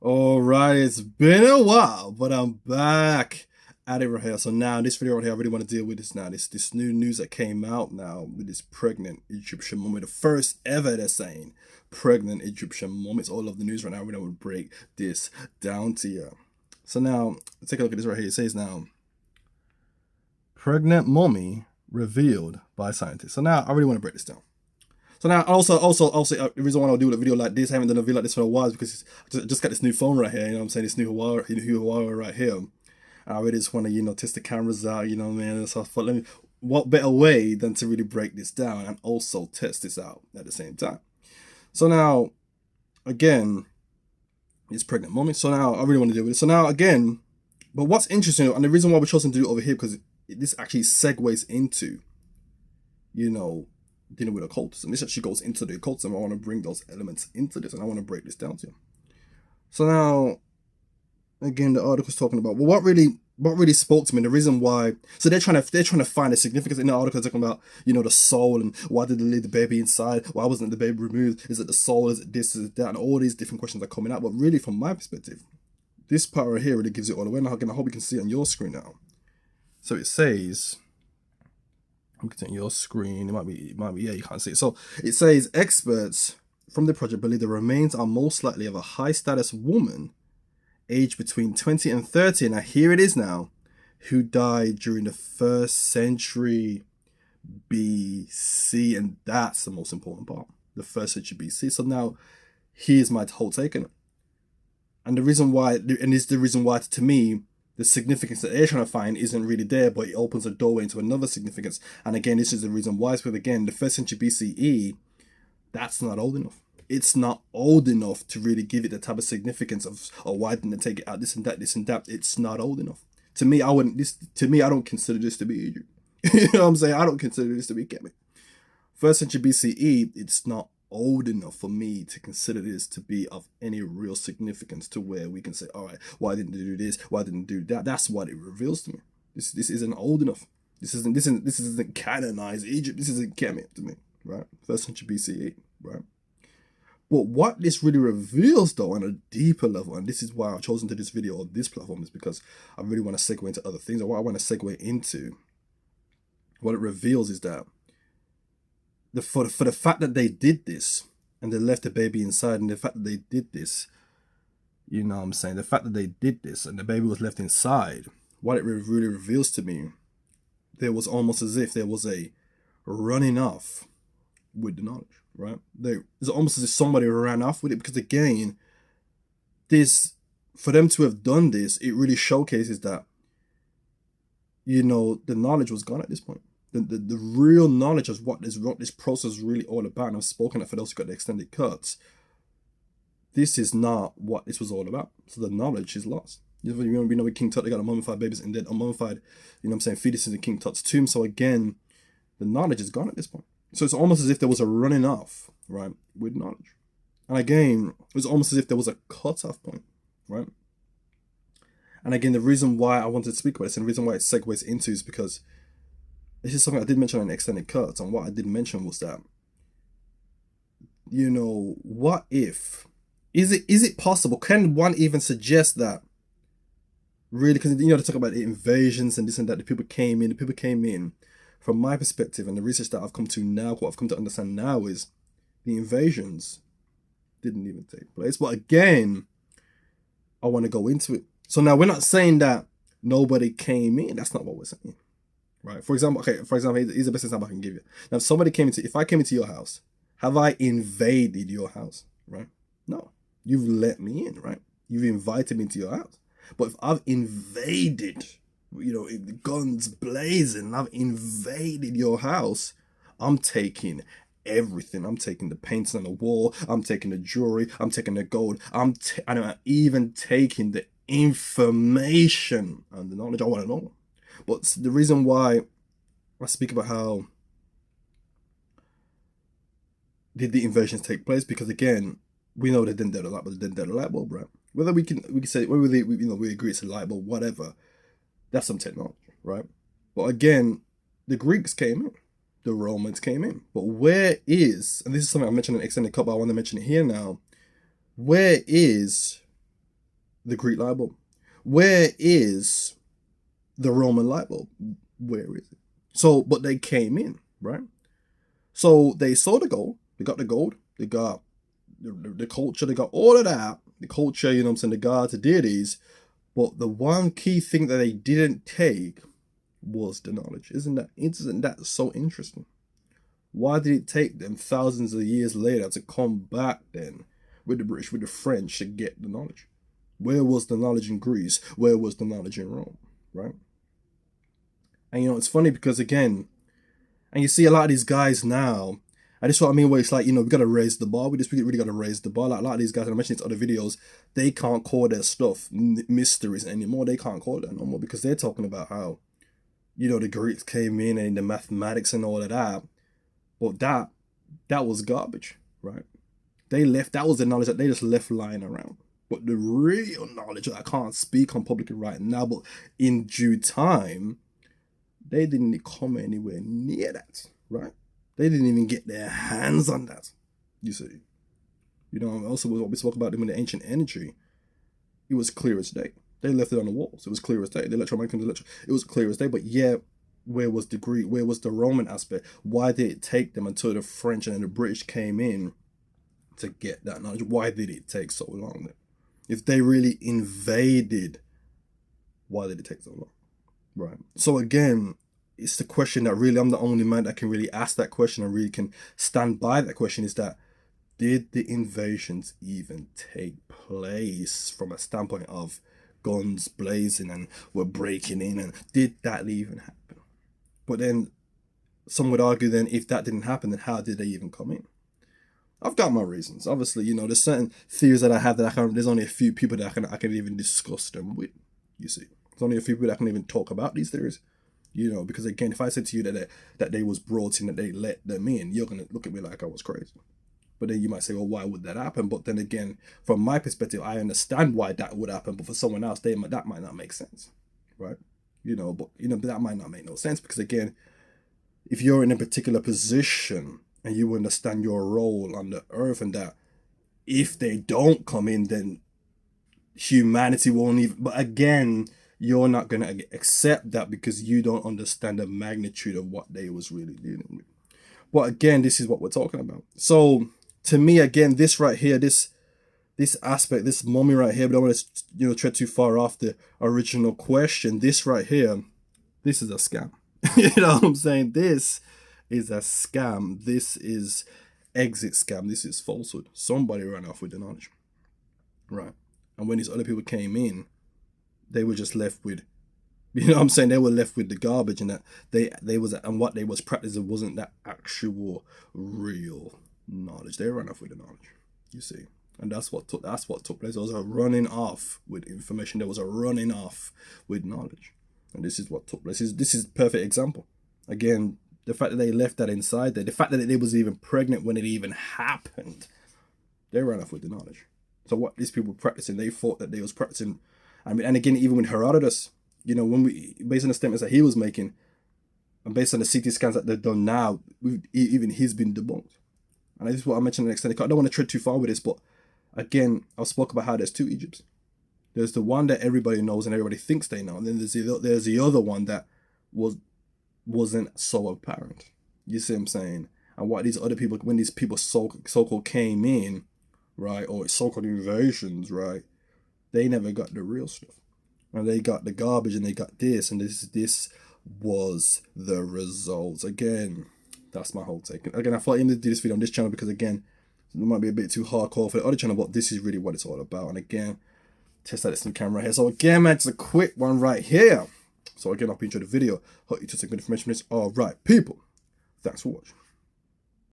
All right, it's been a while, but I'm back at it right here. So now, this video right here, I really want to deal with this now. This new news that came out now with this pregnant Egyptian mummy, the first ever they're saying pregnant Egyptian mummy. It's all of the news right now. We don't break this down to you. So now, take a look at this right here. It says now, pregnant mummy revealed by scientists. So now, I really want to break this down. So now, also, the reason why I'll do a video like this, I haven't done a video like this for a while, is because I just got this new phone right here. You know what I'm saying? This new Huawei right here. I really just want to, test the cameras out. You know what I mean? So I thought, what better way than to really break this down and also test this out at the same time? So now, again, it's pregnant mommy. So now I really want to deal with it. So now again, but what's interesting, and the reason why we're chosen to do it over here, because this actually segues into, dealing with occultism. This actually goes into the occultism. I want to bring those elements into this, and I want to break this down to you. So now, again, the article's talking about, well, what really spoke to me, the reason why. So they're trying to find a significance in the article, talking about, the soul, and why did they leave the baby inside? Why wasn't the baby removed? Is it the soul? Is it this? Is it that? And all these different questions are coming out. But really, from my perspective, this part right here really gives it all away. Now, again, I hope you can see it on your screen now. So it says, look at your screen. It might be, yeah, you can't see it. So it says experts from the project believe the remains are most likely of a high status woman aged between 20 and 30. Now here it is now, who died during the 1st century BC. And that's the most important part. The 1st century BC. So now here's my whole take on it. And the reason why, and it's the reason why to me, the significance that they're trying to find isn't really there, but it opens a doorway into another significance. And again, this is the reason why. Because again, the 1st century BCE, that's not old enough. It's not old enough to really give it the type of significance of, oh, why didn't they take it out? This and that, this and that. It's not old enough. To me, I don't consider this to be Egypt. You know what I'm saying? I don't consider this to be Kemet. 1st century BCE, it's not old enough for me to consider this to be of any real significance to where we can say, all right, why didn't they do this? Why didn't they do that? That's what it reveals to me. This isn't old enough. This isn't canonized Egypt. This isn't Kemet to me, right? 1st century BCE, right? But what this really reveals, though, on a deeper level, and this is why I've chosen to do this video on this platform, is because I really want to segue into other things. And what I want to segue into, what it reveals is that for the fact that they did this and they left the baby inside, and the fact that they did this, you know what I'm saying, the fact that they did this and the baby was left inside, what it really reveals to me, there was almost as if there was a running off with the knowledge, right? It's almost as if somebody ran off with it, because again, for them to have done this, it really showcases that, the knowledge was gone at this point. The real knowledge of what this process is really all about. And I've spoken it for those who got the extended cuts. This is not what this was all about. So the knowledge is lost. We know with King Tut, they got a mummified babies and dead, a mummified, fetuses in King Tut's tomb. So again, the knowledge is gone at this point. So it's almost as if there was a running off, right, with knowledge. And again, it was almost as if there was a cut-off point, right? And again, the reason why I wanted to speak about this, and the reason why it segues into, is because this is something I did mention in extended cuts, and what I did mention was that, what if, is it possible, can one even suggest that, really, because, they talk about the invasions and this and that, the people came in, from my perspective, and the research that I've come to now, what I've come to understand now is, the invasions didn't even take place. But again, I want to go into it. So now we're not saying that nobody came in, that's not what we're saying. Right. For example, here's the best example I can give you. Now, if I came into your house, have I invaded your house? Right? No. You've let me in, right? You've invited me into your house. But if I've invaded, guns blazing, I've invaded your house, I'm taking everything. I'm taking the paints on the wall. I'm taking the jewelry. I'm taking the gold. I'm even taking the information and the knowledge. I want to know. But the reason why I speak about how did the invasions take place, because again, we know they didn't dead a light bulb, they didn't dead a light bulb, right? Whether we can say whether we agree it's a light bulb, whatever, that's some technology, right? But again, the Greeks came in, the Romans came in. But where is, and this is something I mentioned in extended cut, but I want to mention it here now, where is the Greek light bulb? Where is the Roman light bulb? Where is it? So, but they came in, right? So they saw the gold, they got the gold, they got the culture, they got all of that, the culture, you know what I'm saying, the gods, the deities. But the one key thing that they didn't take was the knowledge. Isn't that so interesting? Why did it take them thousands of years later to come back then with the British, with the French to get the knowledge? Where was the knowledge in Greece? Where was the knowledge in Rome, right? And you know, it's funny because again, and you see a lot of these guys now, and this is what I mean, where it's like, you know, we got to raise the bar with this. We really got to raise the bar. Like a lot of these guys, and I mentioned it in other videos, they can't call their stuff mysteries anymore. They can't call that no more because they're talking about how, you know, the Greeks came in and the mathematics and all of that. But that was garbage, right? They left, that was the knowledge that they just left lying around. But the real knowledge that I can't speak on publicly right now, but in due time, they didn't come anywhere near that, right? They didn't even get their hands on that, you see. You know, also what we spoke about them in the ancient energy, it was clear as day. They left it on the walls. It was clear as day. The electromagnetic, it was clear as day. But yeah, where was the Greek? Where was the Roman aspect? Why did it take them until the French and the British came in to get that knowledge? Why did it take so long then? If they really invaded, why did it take so long? Right. So again, it's the question that really I'm the only man that can really ask that question and really can stand by that question, is that did the invasions even take place from a standpoint of guns blazing and we're breaking in, and did that even happen? But then some would argue then if that didn't happen, then how did they even come in? I've got my reasons. Obviously, you know, there's certain theories that I have that there's only a few people that I can even discuss them with, you see. There's only a few people that can even talk about these theories. You know, because again, if I said to you that they was brought in, that they let them in, you're gonna look at me like I was crazy. But then you might say, well, why would that happen? But then again, from my perspective, I understand why that would happen. But for someone else, that might not make sense, right? You know, but that might not make no sense because again, if you're in a particular position and you understand your role on the earth, and that if they don't come in, then humanity won't even. But again, you're not going to accept that because you don't understand the magnitude of what they was really dealing with. But again, this is what we're talking about. So to me, again, this right here, this aspect, this mummy right here, but I don't want to tread too far off the original question. This right here, this is a scam. You know what I'm saying? This is a scam. This is exit scam. This is falsehood. Somebody ran off with the knowledge, right? And when these other people came in, they were just left with, you know what I'm saying? They were left with the garbage, and that they was, and what they was practicing wasn't that actual real knowledge. They ran off with the knowledge, you see. And that's what took place. There was a running off with information. There was a running off with knowledge. And this is what took place. This is a perfect example. Again, the fact that they left that inside there, the fact that they was even pregnant when it even happened, they ran off with the knowledge. So what these people were practicing, they thought that they was practicing. I mean, and again, even with Herodotus, you know, when we, based on the statements that he was making, and based on the CT scans that they've done now, even he's been debunked. And this is what I mentioned in the extended cut. I don't want to tread too far with this, but again, I spoke about how there's two Egypts. There's the one that everybody knows and everybody thinks they know, and then there's the other one that wasn't so apparent. You see what I'm saying? And what these other people, when these people so-called came in, right, or so-called invasions, right, they never got the real stuff. And they got the garbage and they got this, and this was the results. Again, that's my whole take. Again, I thought I needed to do this video on this channel because, again, it might be a bit too hardcore for the other channel, but this is really what it's all about. And again, test out this new camera here. So again, man, it's a quick one right here. So again, I hope you enjoyed the video. Hope you took some good information from this. All right, people. Thanks for watching.